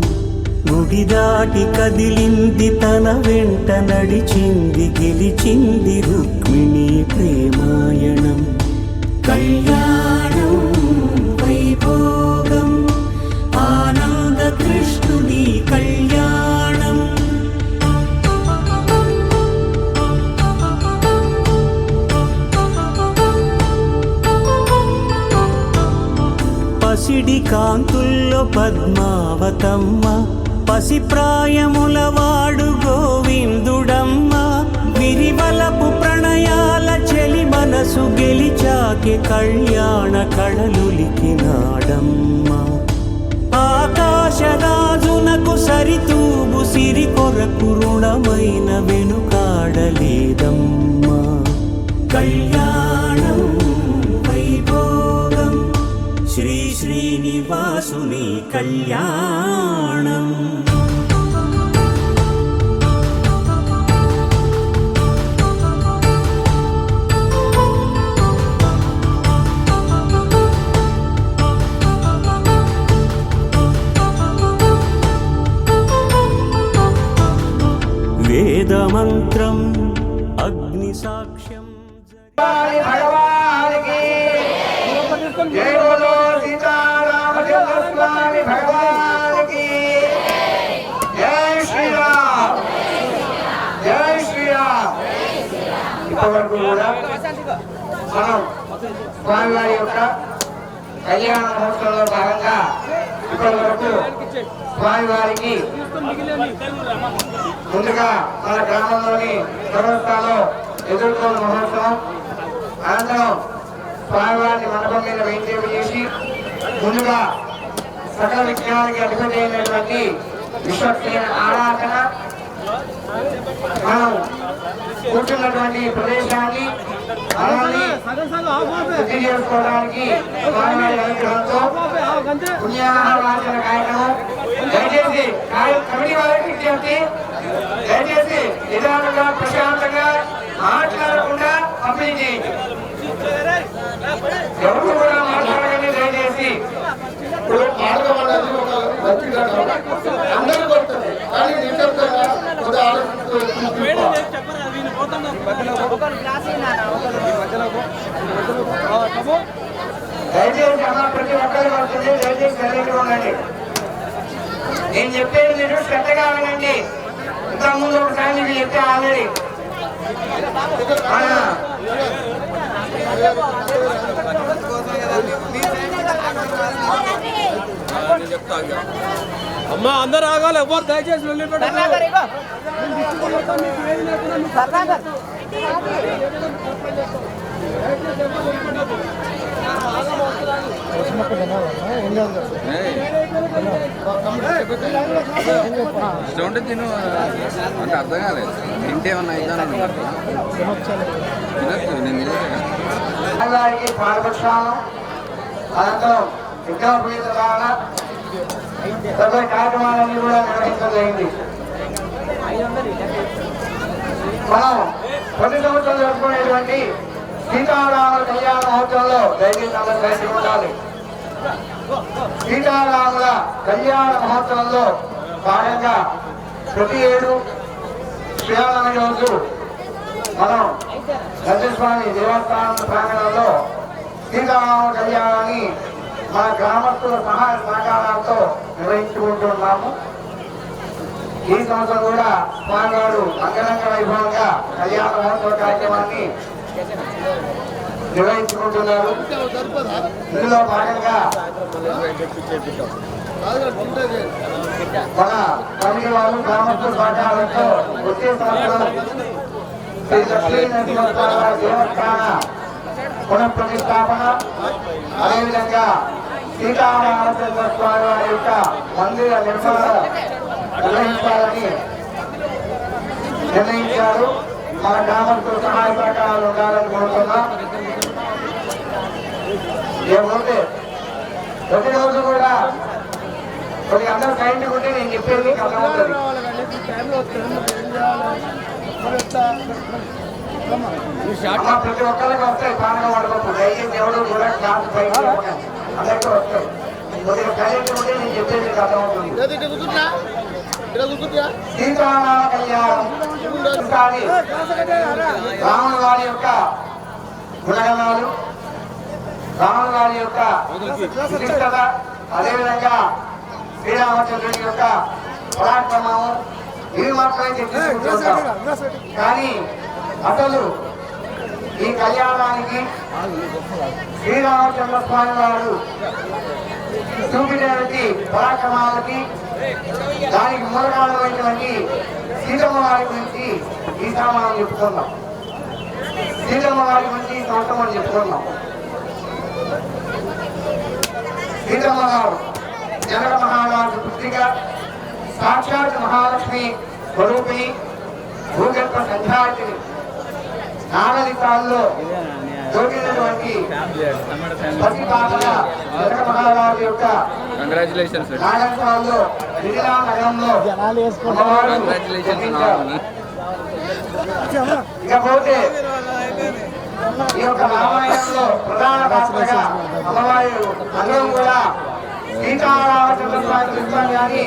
గుడి దాటి కదిలింది తన వెంట నడిచింది గెలిచింది రుక్మిణి ప్రేమాయణం. కళ్యాణం వైభోగం ఆనంద కృష్ణుని కళ్యాణం. పసిడి కాంతుల్లో పద్మావతమ్మ పసిప్రాయముల వాడు గోవిందుడమ్మ. విరివలపు ప్రణయాల చెలి మనసు గెలిచాకే కళ్యాణ కళలులికినాడమ్మ. ఆకాశరాజునకు సరితూబు సిరి కొరకు రుణమైన వెనుకాడలేదమ్మా. కళ్యాణం వైభోగం శ్రీ శ్రీనివాసుని కళ్యాణం. వేదమంత్రం అగ్ని సాక్ష్యం. భగవానికి జై బోలో సీతారామచంద్ర స్వామి భగవానికి జై శ్రీరామ్ జై శ్రీరామ్. ఇప్పటివరకు కూడా మనం స్వామివారి యొక్క కళ్యాణ మహోత్సవంలో భాగంగా ఇప్పటివరకు స్వామివారికి ముందుగా మన గ్రామంలోని చౌరస్తాలో ఎదుర్కొన్న మహోత్సవం, అనంతరం స్వామివారిని మండపం మీద వేయించేసి ముందుగా సకల విజ్ఞానానికి అధిపతి అయినటువంటి విశ్వక్సేన ఆరాధన, మనం కూర్చున్నటువంటి ప్రదేశాన్ని మనల్ని శుద్ధి చేసుకోవడానికి స్వామివారి అనుగ్రహంతో పుణ్యాహవాచన కార్యక్రమం. దయచేసి కమిటీ వారికి విజ్ఞప్తి, దయచేసి నిదానంగా ప్రశాంతంగా మాట్లాడకుండా పంపిణీ చేయండి. ఎవరు కూడా మాట్లాడకండి దయచేసి. అందరూ కొడుతుంది కానీ నిశ్శబ్దంగా కొద్దిగా దయచేసి అమ్మ ప్రతి ఒక్కరు వస్తుంది, దయచేసి సరైనగా ఉండండి. నేను చెప్పేది మీరు శ్రద్ధగా వినండి. ఇంతకుముందు ఒకసారి మీకు చెప్తే ఆల్రెడీ అమ్మా అందరు ఆగాలి, ఎవరు దయచేసి ఉంటే తిను అంటే అర్థం కాలేదు. తింటే ఏమన్నా అయితానని వారికి పాల్పక్షాలను అనంతరం విగ్రహ పూజ ద్వారా తదుపరి కార్యక్రమాలన్నీ కూడా నిర్వహించడం జరిగింది. మనం ప్రతి సంవత్సరం జరుపుకునేటువంటి సీతారాముల కళ్యాణ మహోత్సవంలో దయచేసి అందరూ కలిసి ఉండాలి. సీతారాముల కళ్యాణ మహోత్సవంలో భాగంగా ప్రతి ఏడు శ్రీరామనవమి రోజు మనం నరసింహస్వామి దేవస్థానం ప్రాంగణంలో సీతారాముల కళ్యాణాన్ని మన గ్రామస్తుల సహాయ సహకారాలతో నిర్వహించుకుంటున్నాము. ఈ సంవత్సరం కూడా స్వామివారు అంగరంగ వైభవంగా కళ్యాణ మహోత్సవ కార్యక్రమాన్ని నిర్వహించుకుంటున్నారు. ఇందులో భాగంగా మన కమిటీ వాళ్ళు గ్రామస్తుల సహకారంతో వచ్చే సంవత్సరం శ్రీ లక్ష్మీ నరసింహస్వామి దేవస్థాన పునఃప్రతిష్టాపన, అదేవిధంగా సీతారామచంద్ర స్వామి వారి యొక్క మందిర నిర్మాణం నిర్వహించాలని నిర్ణయించారు. మన గ్రామంతో సహాయ సహకారాలు ఉండాలని కోరుతున్నాం. లేకపోతే ప్రతిరోజు కూడా కొద్దిగా అందరూ సైన్ ఉంటే నేను చెప్పేది మీకు అర్థమవుతుంది. ప్రతి ఒక్కరికి వస్తాయి పానకం పడవచ్చు. దయచేసి ఎవరు కూడా క్లాస్ బయట అందరికీ వస్తాయి. కొద్దిగా సైలెంట్ ఉంటే నేను చెప్పేది మీకు అర్థమవుతుంది. సీతారామ కళ్యాణం కానీ రాముల వారి యొక్క గుణగణాలు, రాముల వారి యొక్క విశిష్టత, అదేవిధంగా శ్రీరామచంద్రుని యొక్క పరాక్రమము ఇవి మాత్రమే చర్చించుకుంటుంటాం. కానీ అసలు ఈ కళ్యాణానికి శ్రీరామచంద్ర స్వామి వారు చూపినటువంటి పరాక్రమాలకి దానికి మూలకాలమైనటువంటి సీతమ్మ వారి గురించి ఈ మనం చెప్పుకున్నాం. సీతమ్మ వారి గురించి ఈ సంవత్సరం మనం చెప్పుకున్నాం. సీతమ్మ గారు జనక మహారాజు పుత్రిక, సాక్షాత్ మహాలక్ష్మి స్వరూపిణి, భూగర్భ సంధ్యార్థిని. నాగలికాల్లో దొరికినటువంటి ప్రతిపాదన జనక మహారాజు యొక్క నాగలికాల్లో మిథిలా నగరంలో ఇకపోతే ఈ యొక్క రామాయణంలో ప్రధాన పాత్రగా అమ్మవారి అందరం కూడా సీతారామచంద్ర స్వామి చెప్తాను కానీ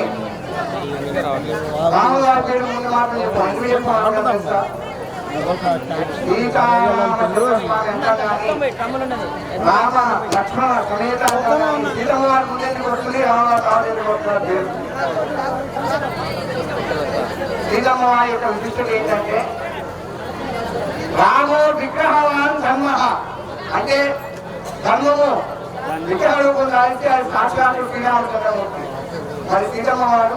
రాముగారి పేరు ముందు మాత్రం చెప్తాను. ఎందుకు చెప్తాను? సీతారామచంద్ర స్వామి అంతా కానీ రామ లక్ష్మణ సమేత సీతమ్మ వారి ముందెందుకు వస్తుంది, రామగారు కావడానికి వస్తున్నారు పేరు. సీతమ్మ వారి యొక్క విశిష్టత ఏంటంటే రామో విగ్రహవాన్ ధర్మ, అంటే ధర్మము విగ్రహ రూపం దానికి అది సాక్షాత్తు శ్రీరామచంద్రమూర్తి. మరి సీతమ్మ వారు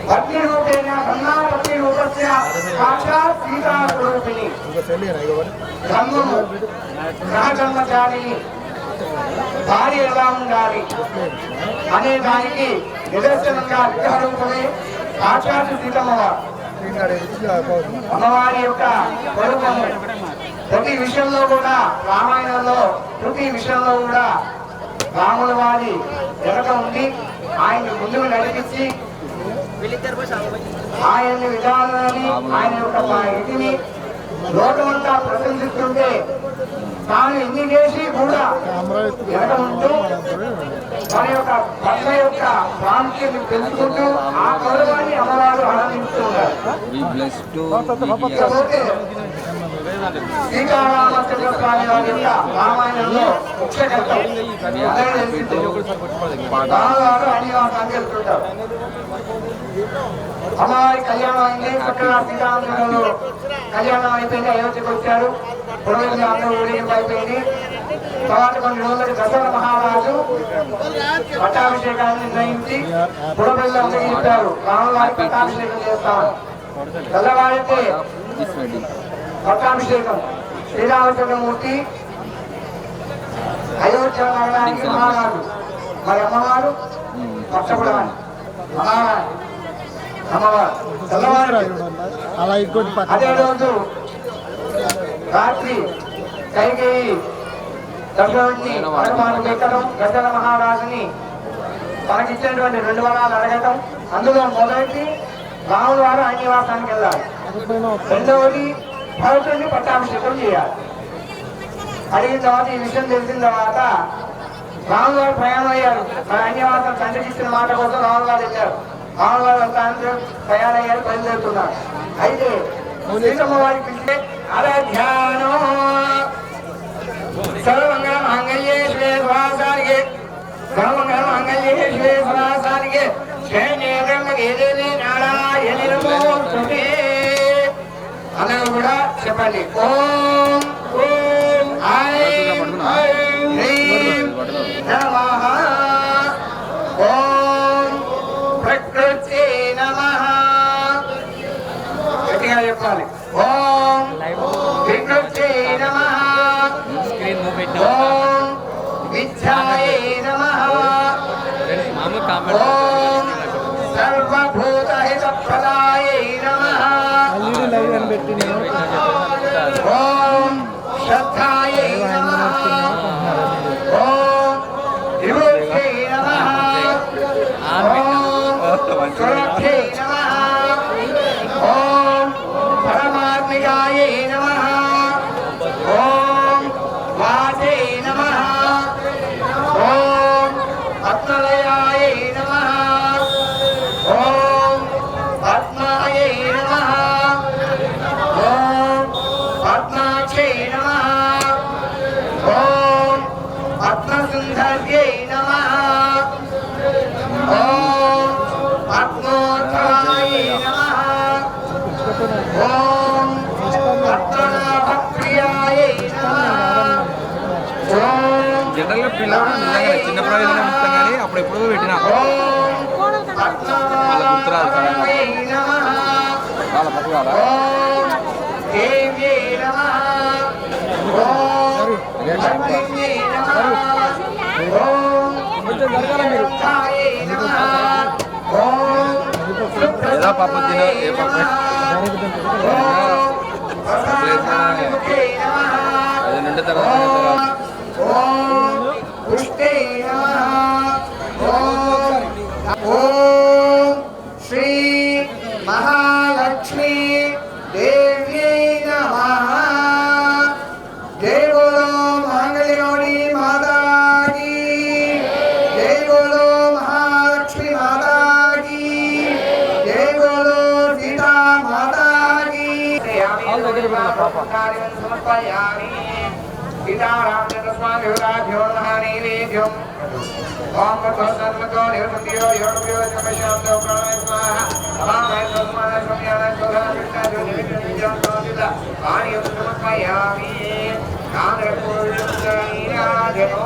పత్ని రూపేణ బ్రహ్మాపత్ని రూపస్య సాక్షాత్ సీతా స్వరూపిణి. ధర్మము గ్రహధర్మచారిణి, భార్య ఎలా ఉండాలి అనే దానికి నిదర్శనంగా విగ్రహ రూపమే సాక్షాత్ సీతమ్మవారు అమ్మవారి యొక్క స్వరూపము ప్రతి విషయంలో కూడా రామాయణంలో ప్రతి విషయంలో కూడా రాముల వారి వెనక ఉండి ఆయన్ని ముందుకు నడిపించి ఆయన్ని విధానాన్ని ఆయన యొక్క ఇంటిని లోకమంతా ప్రశంసిస్తుంటే తాను ఎన్ని చేసి కూడా వెనక ఉంటూ మన యొక్క భర్త యొక్క ప్రాముఖ్యతను తెలుసుకుంటూ ఆ గౌరవాన్ని అమ్మవారు ఆనందిస్తూ ఉన్నారు. సీతారామచంద్ర స్వామి వారి యొక్క రామాయణంలో ముఖ్య ఘట్టం అన్నివాసానికి వెళ్తుంటారు. అమ్మవారి కళ్యాణం అయింది. చక్కగా సీతారామచంద్రులు కళ్యాణం అయిపోయింది. అయోధ్యకు వచ్చారు. పురోహితులు అందరూ ఊరేగింపు అయిపోయింది. తర్వాత కొన్ని రోజులకు దశరథ మహారాజు పట్టాభిషేకాన్ని నిర్ణయించి పురోహితులు అందరికీ చెప్పారు, రాముల వారికి పట్టాభిషేకం చేస్తామని. తెల్లవారితే పట్టాభిషేకం శ్రీరామచంద్రమూర్తి అయోధ్య నగరానికి మహారాజు, మరి అమ్మవారు పట్టపురాణి మహారాణి అమ్మవారు. తెల్లవారు అదే రోజు రాత్రి కైకేయి దశరథుడిని అనుమానం పెట్టడం, దశరథ మహారాజుని తనకిచ్చినటువంటి 2 వరాలు అడగటం. అందులో మొదటి రాముల వారు అన్యవాసానికి వెళ్ళాలి. రెండవది భరతుడిని పట్టాభిషేకం చేయాలి. అడిగిన తర్వాత ఈ విషయం తెలిసిన తర్వాత రాముల వారు ప్రయాణం అయ్యారు. మన అన్యవాసం తండ్రికి ఇచ్చిన మాట కోసం రాముల వారు వెళ్ళారు. రాముల వారు అంతా ప్రయాణం అయ్యారు, బయలుదేరుతున్నారు. అయితే సీతమ్మ వారికి పిలిస్తే అరధ్యానో సర్వమంగళ మాంగళ్యే శివే స్వాసానికి సర్వమంగళ మాంగళ్యే శివే స్వాసానికి అందరూ కూడా చెప్పండి. ఓం ఓం ఐం హ్రీం నమః. ఓం ప్రకృతి నమః. గట్టిగా చెప్పాలి. ఓం ప్రకృతి నమః. ఓం విద్యాయ నమః. ఓం సర్వభూత హిత ప్రదాయ నమః. ఓం శ్రద్ధాయ నమః. ఓం విముక్తై నమః. ఓం సురక్షై నమః. ఓం పరమాత్మికాయ నమః. ఓం వాచై నమః. ఓం పద్మలయాయ నమః. ఓం పద్మాయ నమః. ఓం పద్మాక్షై నమః. ఓం పద్మసుందర్యై నమః. ఓం పద్మోత్తరాయ నమః. ఓం పద్మనాభప్రియాయ నమః. ఓం జనరల్ గా పిల్లలు నిజంగా చిన్న ప్రాయంలో ఇస్తాం కానీ అప్పుడు ఎప్పుడో పెట్టినా వాళ్ళ గుర్తురాదు వాళ్ళ పట్టుకోవాలా. ఏదో పప్పు తిన ఏ పప్పు అది నుండి తర్వాత ఓం శ్రీ మహాలక్ష్మి దేవ్యై నమః. జై బోలో మంగళగౌరీ మాతాకి. జై బోలో మహాలక్ష్మి మాతాకి. జై బోలో సీతా మాతాకి. సమర్పయామి. సీతారామచంద్ర స్వామి రాజ్యో నైవేద్యం. ఓం భగవద్గీత నిరసంతియో యోగభ్యో జపశాంతో ప్రణయ స్వాహ. అమామయ స్వాహ స్వామియాన స్వాహ కృష్ణాజో నివేద్యం సమర్పిత ఆర్యం సమర్పయామి. ఆంధ్రపూర్ణీరాజనో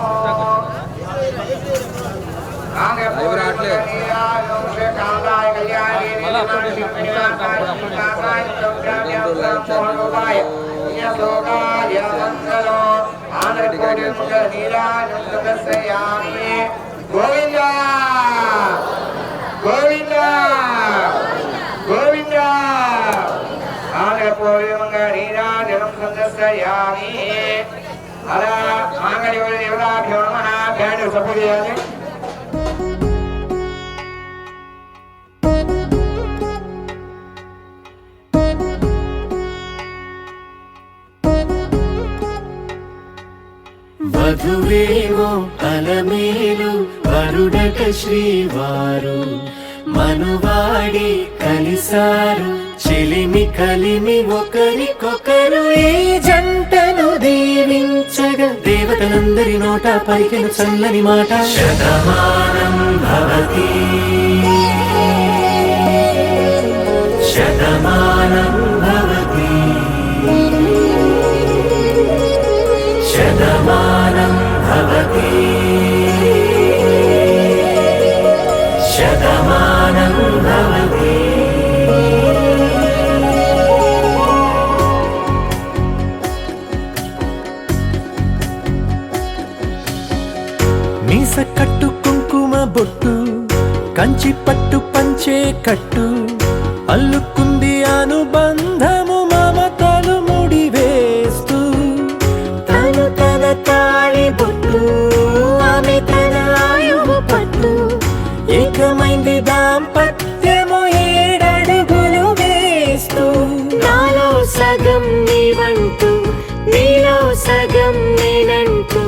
ఆంధ్రపూర్ణీరాజనో శ్రీకాంతాయ కళ్యాణి నిమాయ సంజాన్యాయ యోగాయ మంగళో ఆంధ్రపూర్ణీరాజనో గోవింద గోవింద మాంగళ్యపూర్వకంగా నీరాజనం సందర్శయామి. అలా మాంగళ్య దేవతాభ్యో నమః. బ్యాండ్ సపోర్ట్ చేయాలి. వధువేవో అలమేలు వరుడట శ్రీవారు మనువాడి కలిసారు చెలిమి కలిమి ఒకరికొకరు ఈ జంటను దీవించగా దేవతలందరి నోట పలికిన చల్లని మాట శతమానం భవతి శతమానం భవతి శతమానం భవతి శతమానం భవతి. మీస కట్టు కుంకుమ బొట్టు కంచి పట్టు పంచే కట్టు అల్లుకుంది అనుబంధము మమతలు ముడివేస్తూ తను తన తాళి బొట్టు ఆమె తన ఆయువు పట్టు ఏకమైంది దాంపత్యము 7 అడుగులు వేస్తూ నాలో సగం నీవంటూ నీలో సగం నేనంటూ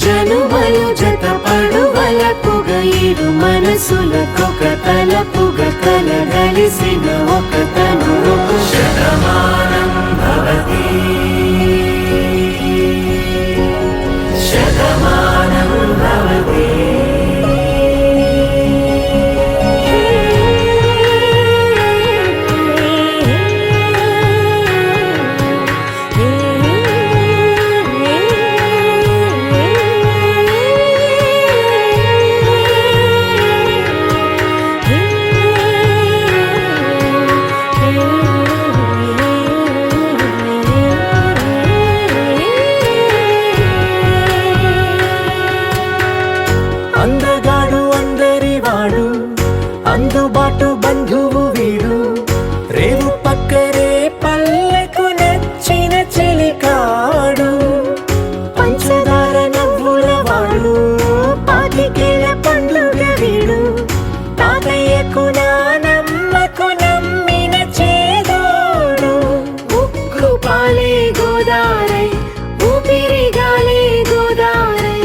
జనుమలు జతపడు వలపుగ ఇరు మనసులకొక తలపుగ కలగలిసిన ఒక తను శతమానం భవతి శతమానం భవతి. అందగాడు అందరి వాడు అందుబాటు బంధువు వీడు రేవు పక్కరే పల్లెకు నచ్చిన చెలికాడు పంచదార నవ్వుల వాడు పాతికేల పండుగ వీడు తాతయ్యకు నానమ్మకు నమ్మిన చేదోడు ఉక్కు పాలే గోదారై ఊపిరిగాలే గోదారై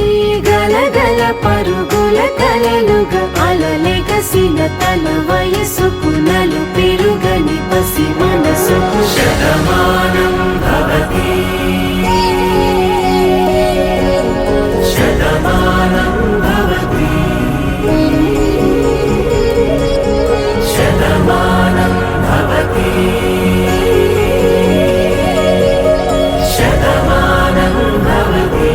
గలగల పరుగుల కలలుగా అలలెగసిన తన వయసుకు నలు పెరుగని పసి మనసుకు శతమానం భవతి శతమానం భవతి శతమానం భవతి శతమానం భవతి.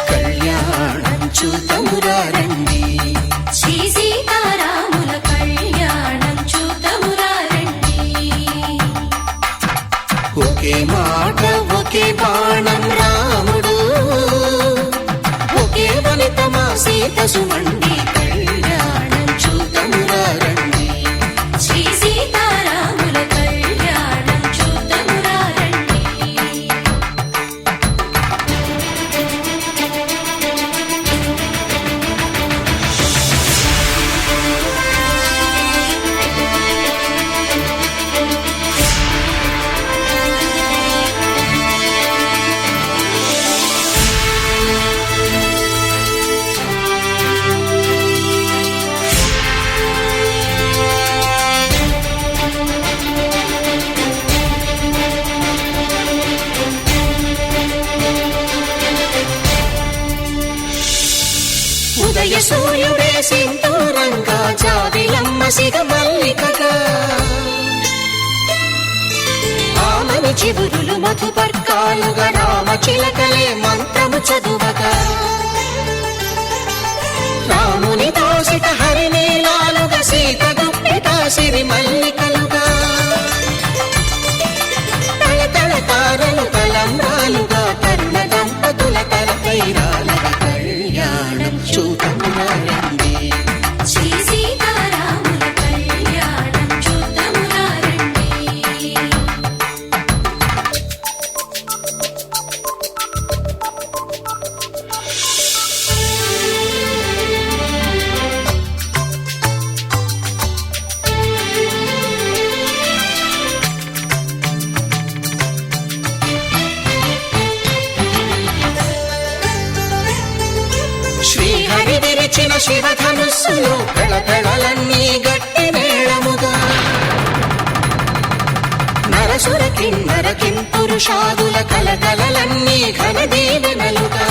కళ్యాణం చూతమురారండి శ్రీ సీతారాముల కళ్యాణం చూతమురారండి. ఒకే మాట ఒకే బాణం రాముడు ఒకే వనిత మా సీత సుమండి కళ్యాణం చూతమురారండి శ్రీ సీతారాముల కళ్యాణం చూతమురారండి. ఉదయ సూర్యుడే సింధూరంగా జాబిలమ్మ సిగ మల్లికగా ఆమని చివురులు మధుపర్కాలుగా రామ చిలకలే మంత్రము చదువగా రాముని దోసిట హరినీలాలుగా సీత గుప్పిట సిరి మల్లికలుగా తళతళ తారలు తలంబ్రాలుగా తరుణ దంపతుల తలపైరాలుగా కళ్యాణం చూతమురా శివధనుస్సులో కళకళలన్నీ గట్టి మేళముగా నరసుర కిన్నర కింపురుషాదుల కలకలలన్నీ ఘన దీవెనలుగా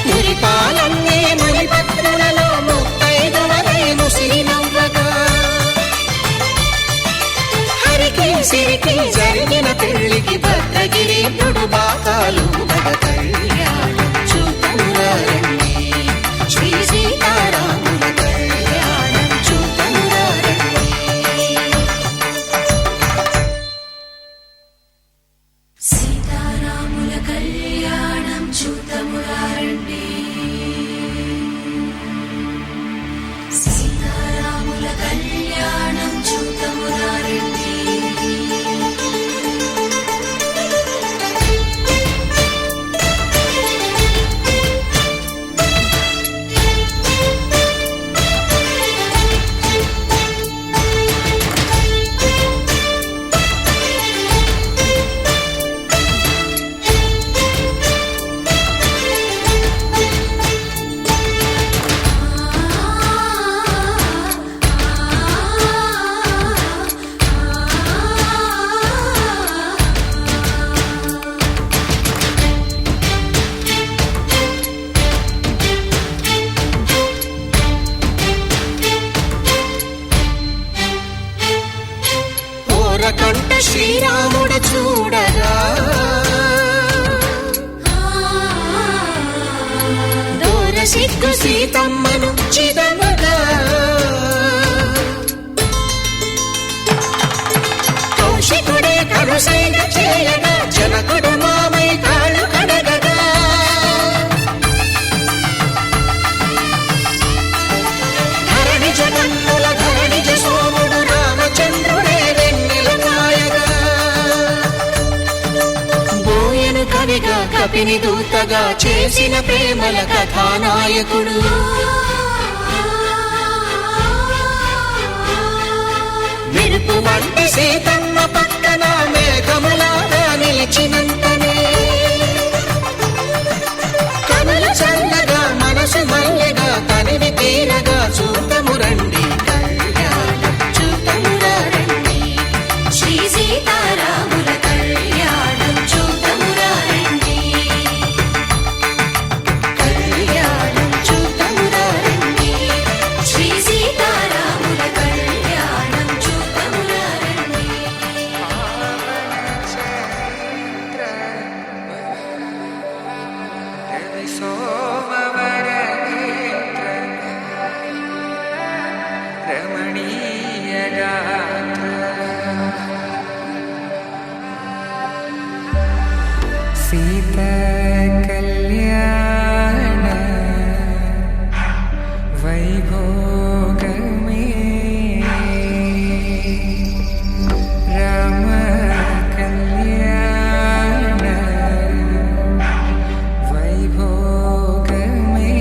మురిపాలన్నీ మురిపత్రులలో ముత్తైదువలై ముసిరి నవ్వగా హరికి సిరికి జరిగిన పెళ్లికి భద్రగిరి పుడు బాకాలు గద కళ్యాణం చూతమురారండి శ్రీ సీతారాముల కళ్యాణం చూతమురారండి సీతారాముల కళ్యాణం చూతమురారండి సీతారాముల కళ్యాణం చూతమురారండి కంట శ్రీరాముడు చూడగా దూర సిగ్గు సీతమ్మను చిదమగా కౌశికుడే కరుసైన చేయగా జనకుడు మామై కాళ్ళు కడగగా ధరణి జగన్నుల ధరణిజ సోముడు రామచంద్రుడే కవిగా కపిని దూతగా చేసిన ప్రేమల కథానాయకుడు మెరుపు వంటి సీతమ్మ పక్కన మేఘములాగా నిలిచినంతనే కనులు చల్లగా మనసు మల్లెగా తనివి తీరగా చూతమురండి కళ్యాణం చూతమురారండి శ్రీ సీతారాముల కళ్యాణం చూతమురారండి కళ్యాణం చూతమురారండి శ్రీ సీతారాముల కళ్యాణం చూతమురారండి సీత కళ్యాణ వైభోగమే రామ కళ్యాణ వైభోగమే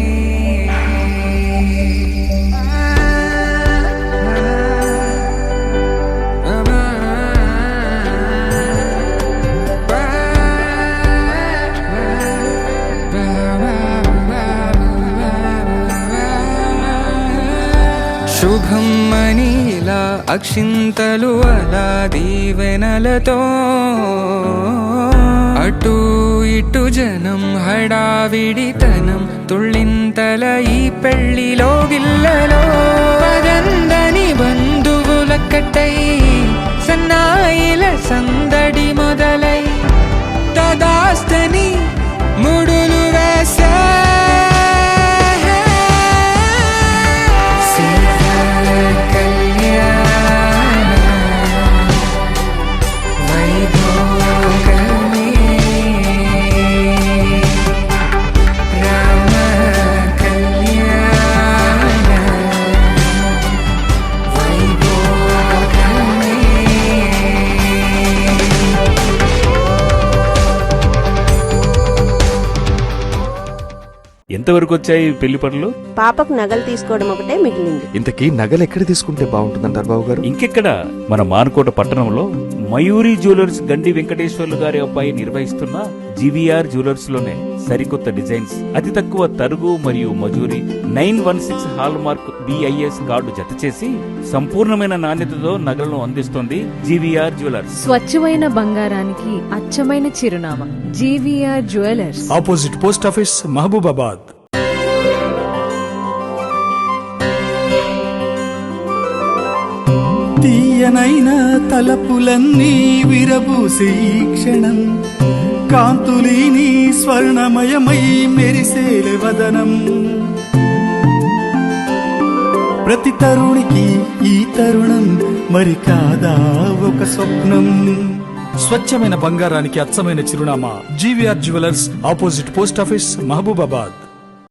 శుభం మనీలా అక్షింతలు అలా దీవెనలతో అటు ఇటు జనం హడావిడితనం తుళ్ళింతల ఈ పెళ్లిలో గిల్లలో పదందని బంధువులక్కటై సన్నాయిల సందడి మొదలై తదాస్తని ముడులు వేసే ఎంతవరకు వచ్చాయి పెళ్లి పనులు? పాపకు నగలు తీసుకోవడం ఒకటే మిగిలింది. ఇంతకీ నగలు ఎక్కడ తీసుకుంటే బాగుంటుందంటారు బాబు గారు? ఇంకెక్కడ, మన మానుకోట పట్టణంలో మయూరి జ్యువెలర్స్ గండి వెంకటేశ్వర్లు గారి అబ్బాయి నిర్వహిస్తున్న జీవీఆర్ జ్యువెలర్స్ లోనే సరికొత్త డిజైన్స్, అతి తక్కువ తరుగు మరియు మజూరి, 916 హాల్ మార్క్ BIS కార్డు జత చేసి సంపూర్ణమైన నాణ్యతతో నగలను అందిస్తోంది జీవీఆర్ జ్యువెలర్స్. స్వచ్ఛమైన బంగారానికి అచ్చమైన చిరునామా GVR jewellers, opposite post office, Mahabubabad. తీయనైన తలపులన్నీ విరబూసే ఈ క్షణం, కాంతులీని స్వర్ణమయమై మెరిసేలే వదనం. ప్రతి తరుణికి ఈ తరుణం మరి కాదా ఒక స్వప్నం. స్వచ్ఛమైన బంగారానికి అచ్చమైన చిరునామా GVR jewellers, opposite post office, Mahabubabad.